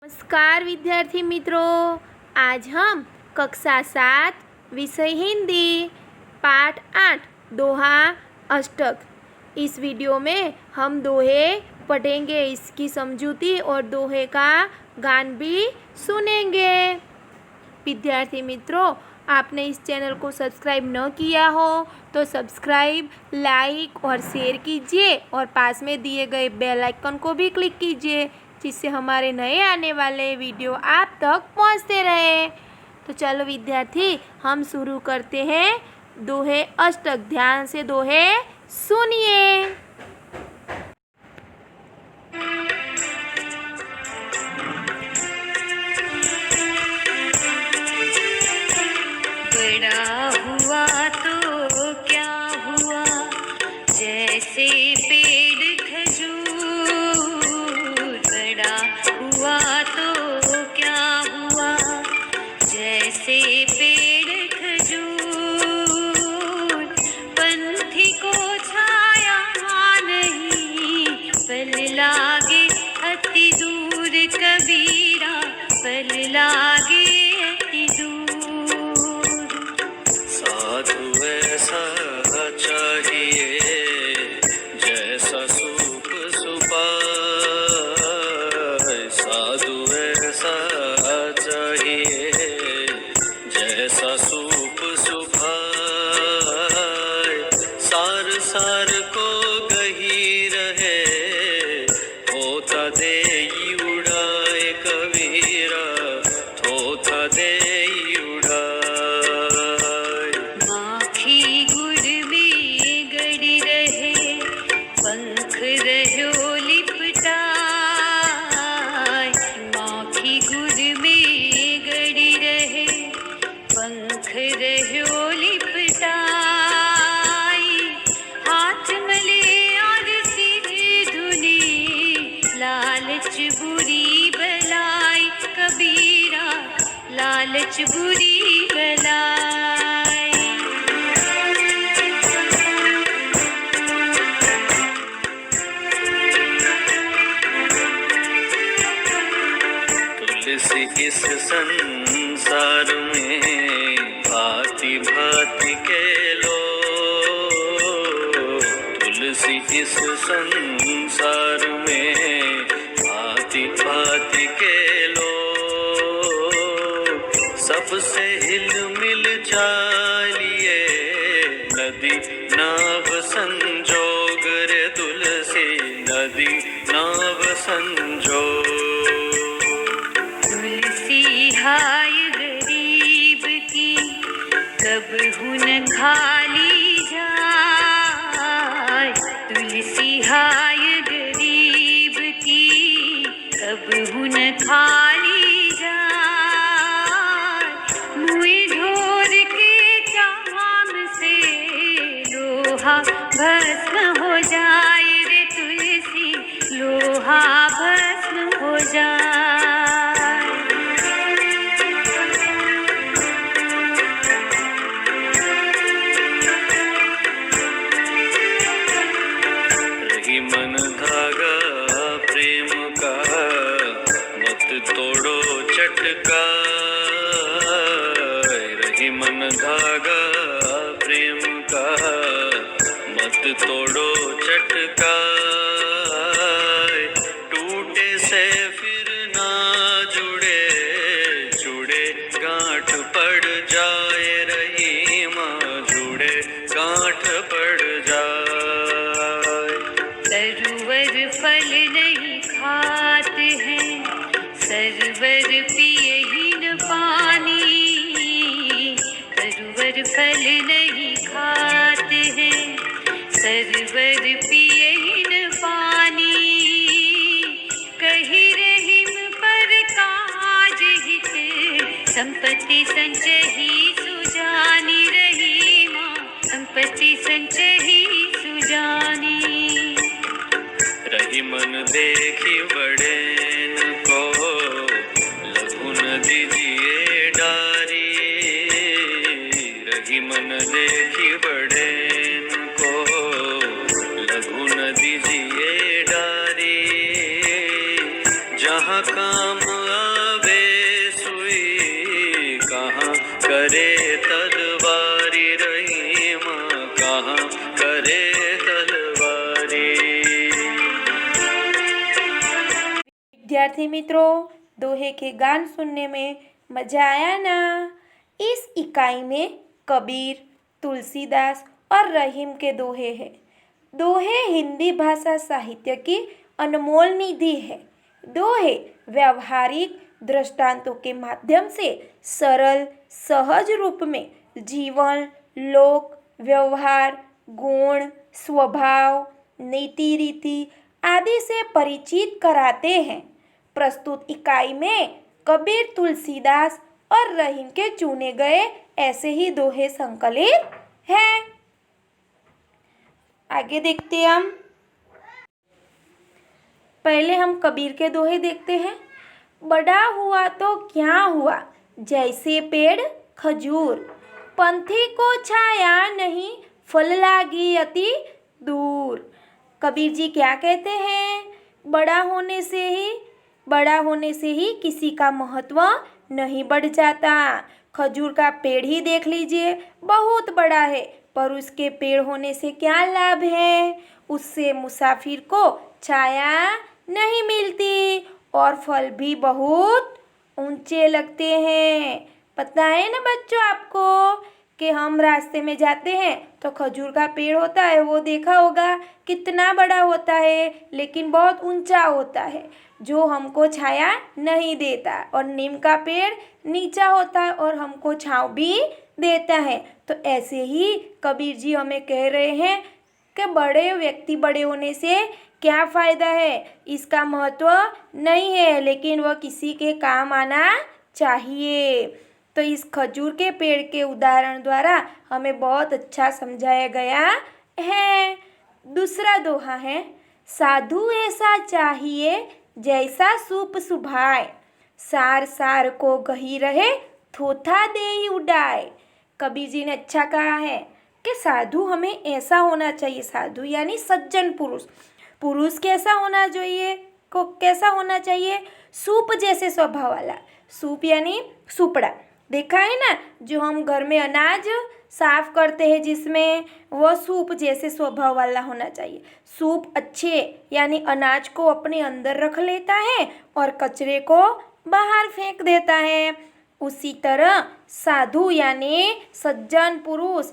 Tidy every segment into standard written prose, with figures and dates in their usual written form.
नमस्कार विद्यार्थी मित्रों, आज हम कक्षा 7 विषय हिंदी पाठ 8 दोहा अष्टक। इस वीडियो में हम दोहे पढ़ेंगे, इसकी समझूती और दोहे का गान भी सुनेंगे। विद्यार्थी मित्रों, आपने इस चैनल को सब्सक्राइब न किया हो तो सब्सक्राइब, लाइक और शेयर कीजिए और पास में दिए गए बेल आइकन को भी क्लिक कीजिए, जिससे हमारे नए आने वाले वीडियो आप तक पहुंचते रहे। तो चलो विद्यार्थी, हम शुरू करते हैं दोहे अष्टक। ध्यान से दोहे सुनिए। बड़ा हुआ तो क्या हुआ, जैसे पेड़ खजूर। बड़ा हुआ तो क्या हुआ, जैसे पेड़ खजूर। पंथी को छाया नहीं, पल लागे अति दूर। कबीरा पल लागे अति दूर। साधु ऐसा चाहिए, जैसा सूप सुपाए। साधु ऐसा चाहिए, जैसा सूप सुपाए। सार सार को गही रहे, थोथा देई उड़ाए। कबीरा थोथा देई उड़ाए। माखी गुड़ में गड़ी रहे, पंख रहो लिपटाए। माखी गुड़ में गड़ी रहे, पंख रहो लिपटाए। हाथ मले और सिर धुने, लालच बुरी बलाई। कबीरा लालच बुरी बलाई। तुलसी इस संसार में भांति भांति के लोग। तुलसी इस संसार में भांति भांति के लोग। सबसे हिल मिल चालिए, नदी नाव संजोग। रे तुलसी नदी नाव संजोग। तुलसी हाय गरीब की, कब हुन खाली जाए। तुलसी हाय गरीब की, कब हुन खाली जाए। मुँह ढोर के चाम से लोहा भस्म हो जाए। रे तुलसी लोहा भस्म हो जाए। रही मन धागा प्रेम का, मत तोड़ो चटका। रही मन धागा प्रेम का, मत तोड़ो चटका। टूटे से फिर ना जुड़े, जुड़े गांठ पड़ जाए। रही माँ जुड़े गांठ पड़ जाए। सरोवर फल नहीं खाते हैं, सरवर पिए ही न पानी। सरोवर फल नहीं खाते हैं, सरवर पिए ही न पानी। कही रहीम पर काज हित, संपत्ति संचही सुजानी। रही माँ संपत्ति संचही सुजानी। रही मन देखी बड़ेन को, लघु न दीजिए डारी। रही मन देखी बड़ेन को, लघु न दीजिए डारी। जहाँ काम विद्यार्थी मित्रों, दोहे के गान सुनने में मज़ा आया ना? इस इकाई में कबीर, तुलसीदास और रहीम के दोहे हैं। दोहे हिंदी भाषा साहित्य की अनमोल निधि है। दोहे व्यावहारिक दृष्टांतों के माध्यम से सरल सहज रूप में जीवन, लोक व्यवहार, गुण, स्वभाव, नीति रीति आदि से परिचित कराते हैं। प्रस्तुत इकाई में कबीर, तुलसीदास और रहीम के चुने गए ऐसे ही दोहे संकलित हैं। आगे देखते हैं हम। पहले हम कबीर के दोहे देखते हैं। बड़ा हुआ तो क्या हुआ, जैसे पेड़ खजूर, पंथी को छाया नहीं, फल लागी अति दूर। कबीर जी क्या कहते हैं? बड़ा होने से ही किसी का महत्व नहीं बढ़ जाता। खजूर का पेड़ ही देख लीजिए, बहुत बड़ा है, पर उसके पेड़ होने से क्या लाभ है? उससे मुसाफिर को छाया नहीं मिलती और फल भी बहुत ऊंचे लगते हैं। पता है ना बच्चों आपको कि हम रास्ते में जाते हैं तो खजूर का पेड़ होता है, वो देखा होगा कितना बड़ा होता है, लेकिन बहुत ऊंचा होता है, जो हमको छाया नहीं देता। और नीम का पेड़ नीचा होता है और हमको छांव भी देता है। तो ऐसे ही कबीर जी हमें कह रहे हैं कि बड़े होने से क्या फ़ायदा है, इसका महत्व नहीं है, लेकिन वह किसी के काम आना चाहिए। तो इस खजूर के पेड़ के उदाहरण द्वारा हमें बहुत अच्छा समझाया गया है। दूसरा दोहा है, साधु ऐसा चाहिए जैसा सूप सुभाए, सार सार को गही रहे, थोथा देई उड़ाए। कबीर जी ने अच्छा कहा है कि साधु हमें ऐसा होना चाहिए। साधु यानी सज्जन पुरुष। पुरुष कैसा होना चाहिए? सूप जैसे स्वभाव वाला। सूप यानी सुपड़ा, देखा है ना, जो हम घर में अनाज साफ करते हैं जिसमें, वह सूप जैसे स्वभाव वाला होना चाहिए। सूप अच्छे यानी अनाज को अपने अंदर रख लेता है और कचरे को बाहर फेंक देता है। उसी तरह साधु यानी सज्जन पुरुष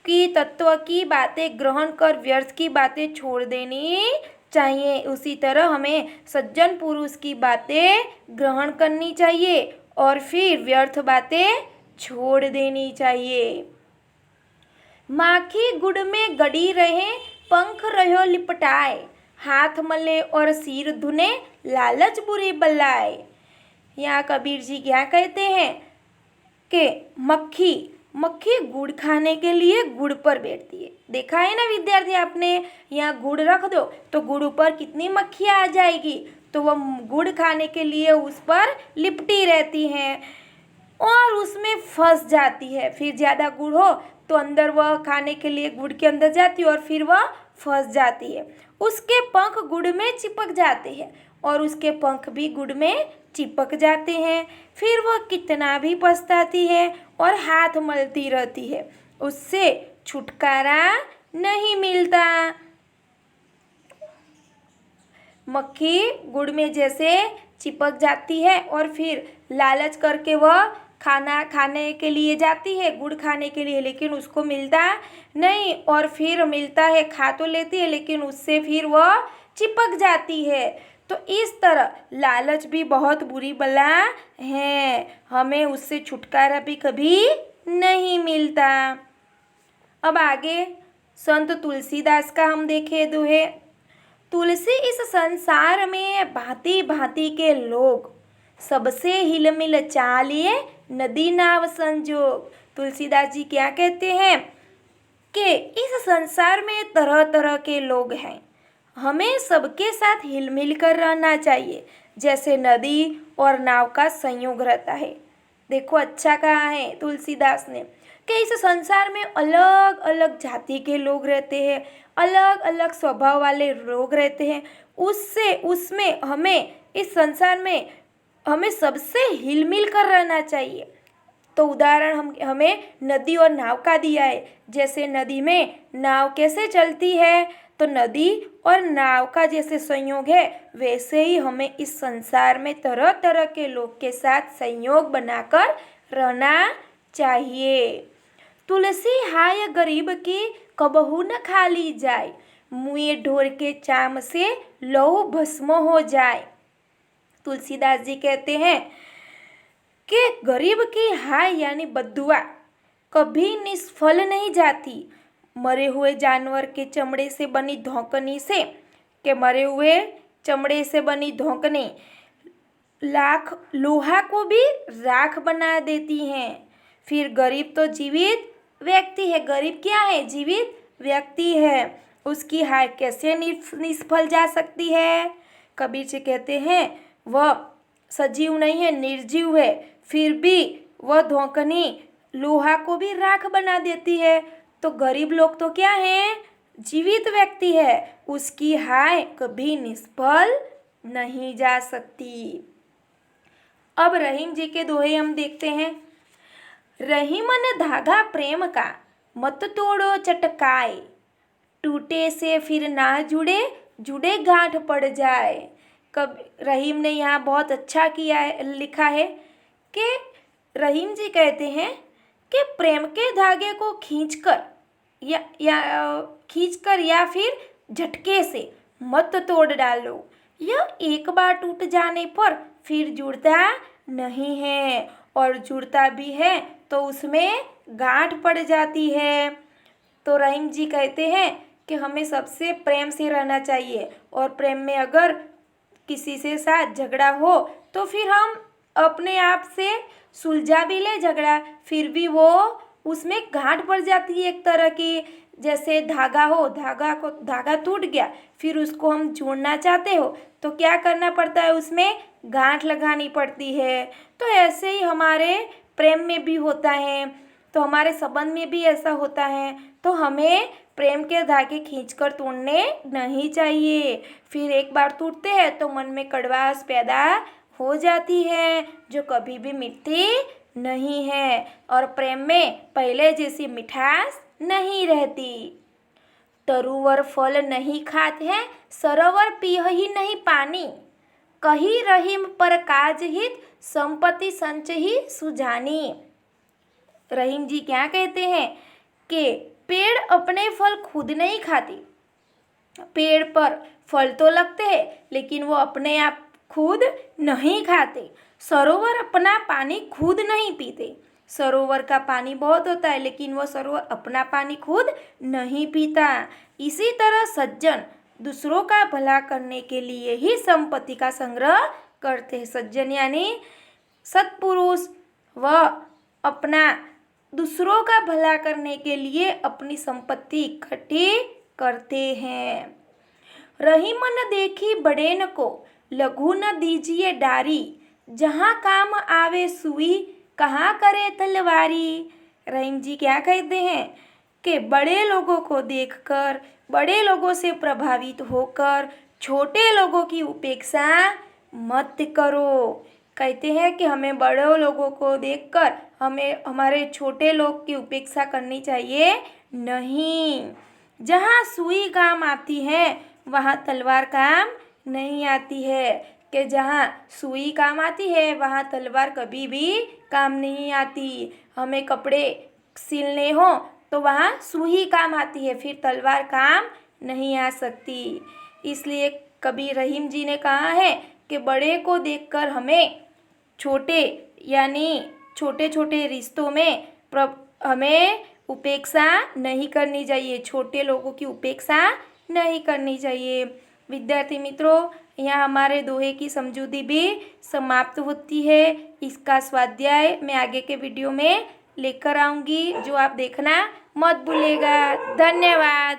की तत्व की बातें ग्रहण कर व्यर्थ की बातें छोड़ देनी चाहिए। उसी तरह हमें सज्जन पुरुष की बातें ग्रहण करनी चाहिए और फिर व्यर्थ बातें छोड़ देनी चाहिए। माखी गुड़ में गड़ी रहे, पंख रहो लिपटाए, हाथ मले और सिर धुने, लालच बुरी बलाए। यहाँ कबीर जी क्या कहते हैं कि मक्खी गुड़ खाने के लिए गुड़ पर बैठती है। देखा है ना विद्यार्थी आपने, यहाँ गुड़ रख दो तो गुड़ ऊपर कितनी मक्खियाँ आ जाएगी, तो वह गुड़ खाने के लिए उस पर लिपटी रहती हैं और उसमें फंस जाती है। फिर ज़्यादा गुड़ हो तो अंदर वह खाने के लिए गुड़ के अंदर जाती है और फिर वह फंस जाती है। उसके पंख गुड़ में चिपक जाते हैं और उसके पंख भी गुड़ में चिपक जाते हैं। फिर वह कितना भी पछताती है और हाथ मलती रहती है, उससे छुटकारा नहीं मिलता। मक्खी गुड़ में जैसे चिपक जाती है और फिर लालच करके वह खाना खाने के लिए जाती है, गुड़ खाने के लिए, लेकिन उसको मिलता नहीं, और फिर मिलता है, खा तो लेती है लेकिन उससे फिर वह चिपक जाती है। तो इस तरह लालच भी बहुत बुरी बला है, हमें उससे छुटकारा भी कभी नहीं मिलता। अब आगे संत तुलसीदास का हम देखें दोहे। तुलसी इस संसार में भांति भांति के लोग, सबसे हिलमिल चालिए नदी नाव संजोग। तुलसीदास जी क्या कहते हैं कि इस संसार में तरह तरह के लोग हैं, हमें सबके साथ हिलमिल कर रहना चाहिए, जैसे नदी और नाव का संयोग रहता है। देखो अच्छा कहा है तुलसीदास ने कि इस संसार में अलग अलग जाति के लोग रहते हैं, अलग अलग स्वभाव वाले लोग रहते हैं। उसमें हमें इस संसार में हमें सबसे हिलमिल कर रहना चाहिए। तो उदाहरण हमें नदी और नाव का दिया है। जैसे नदी में नाव कैसे चलती है, तो तो नदी और नाव का जैसे संयोग है वैसे ही हमें इस संसार में तरह तरह के लोग के साथ संयोग बनाकर रहना चाहिए। तुलसी हाय गरीब की कबहू न खाली जाए, मुँह ढोर के चाम से लहू भस्म हो जाए। तुलसीदास जी कहते हैं कि गरीब की हाय यानी बद्दुआ कभी निष्फल नहीं जाती। मरे हुए जानवर के चमड़े से बनी धौंकनी से, के मरे हुए चमड़े से बनी धौंकनी लाख लोहा को भी राख बना देती हैं। फिर गरीब तो जीवित व्यक्ति है, गरीब क्या है? जीवित व्यक्ति है, उसकी हाय कैसे निष्फल जा सकती है? कबीर जी कहते हैं वह सजीव नहीं है, निर्जीव है, फिर भी वह धौंकनी लोहा को भी राख बना देती है। तो गरीब लोग तो क्या है? जीवित व्यक्ति है, उसकी हाय कभी निष्फल नहीं जा सकती। अब रहीम जी के दोहे हम देखते हैं। रहीमन धागा प्रेम का मत तोड़ो चटकाए, टूटे से फिर ना जुड़े, जुड़े गांठ पड़ जाए। कब रहीम ने यहाँ बहुत अच्छा किया है, लिखा है कि रहीम जी कहते हैं कि प्रेम के धागे को खींचकर या फिर झटके से मत तोड़ डालो। यह एक बार टूट जाने पर फिर जुड़ता नहीं है, और जुड़ता भी है तो उसमें गांठ पड़ जाती है। तो रहीम जी कहते हैं कि हमें सबसे प्रेम से रहना चाहिए, और प्रेम में अगर किसी से साथ झगड़ा हो तो फिर हम अपने आप से सुलझा भी ले झगड़ा, फिर भी वो उसमें गांठ पड़ जाती है एक तरह की। जैसे धागा हो, धागा टूट गया, फिर उसको हम जोड़ना चाहते हो तो क्या करना पड़ता है? उसमें गांठ लगानी पड़ती है। तो ऐसे ही हमारे प्रेम में भी होता है, तो हमारे संबंध में भी ऐसा होता है। तो हमें प्रेम के धागे खींचकर तोड़ने नहीं चाहिए। फिर एक बार टूटते हैं तो मन में कड़वाहट पैदा हो जाती है, जो कभी भी मिटती नहीं है, और प्रेम में पहले जैसी मिठास नहीं रहती। तरुवर फल नहीं खात है, सरोवर पीह ही नहीं पानी, कही रहीम पर काज हित, संपत्ति संच ही सुजानी। रहीम जी क्या कहते हैं कि पेड़ अपने फल खुद नहीं खाती। पेड़ पर फल तो लगते हैं लेकिन वो अपने आप खुद नहीं खाते। सरोवर अपना पानी खुद नहीं पीते। सरोवर का पानी बहुत होता है लेकिन वो सरोवर अपना पानी खुद नहीं पीता। इसी तरह सज्जन दूसरों का भला करने के लिए ही संपत्ति का संग्रह करते हैं। सज्जन यानी सत्पुरुष, वह अपना दूसरों का भला करने के लिए अपनी संपत्ति इकट्ठी करते हैं। रहीम न देखी बड़ेन को, लघु न दीजिए डारी, जहाँ काम आवे सुई, कहाँ करे तलवारी। रहीम जी क्या कहते हैं कि बड़े लोगों को देखकर, बड़े लोगों से प्रभावित होकर छोटे लोगों की उपेक्षा मत करो। कहते हैं कि हमें बड़े लोगों को देखकर हमें हमारे छोटे लोग की उपेक्षा करनी चाहिए नहीं। जहाँ सुई काम आती है वहाँ तलवार काम नहीं आती है, कि जहाँ सुई काम आती है वहाँ तलवार कभी भी काम नहीं आती। हमें कपड़े सिलने हो तो वहाँ सुई काम आती है, फिर तलवार काम नहीं आ सकती। इसलिए कबीर रहीम जी ने कहा है कि बड़े को देखकर हमें छोटे यानी छोटे छोटे रिश्तों में हमें उपेक्षा नहीं करनी चाहिए, छोटे लोगों की उपेक्षा नहीं करनी चाहिए। विद्यार्थी मित्रों, यहाँ हमारे दोहे की समझूती भी समाप्त होती है। इसका स्वाध्याय मैं आगे के वीडियो में लेकर आऊँगी, जो आप देखना मत भूलिएगा। धन्यवाद।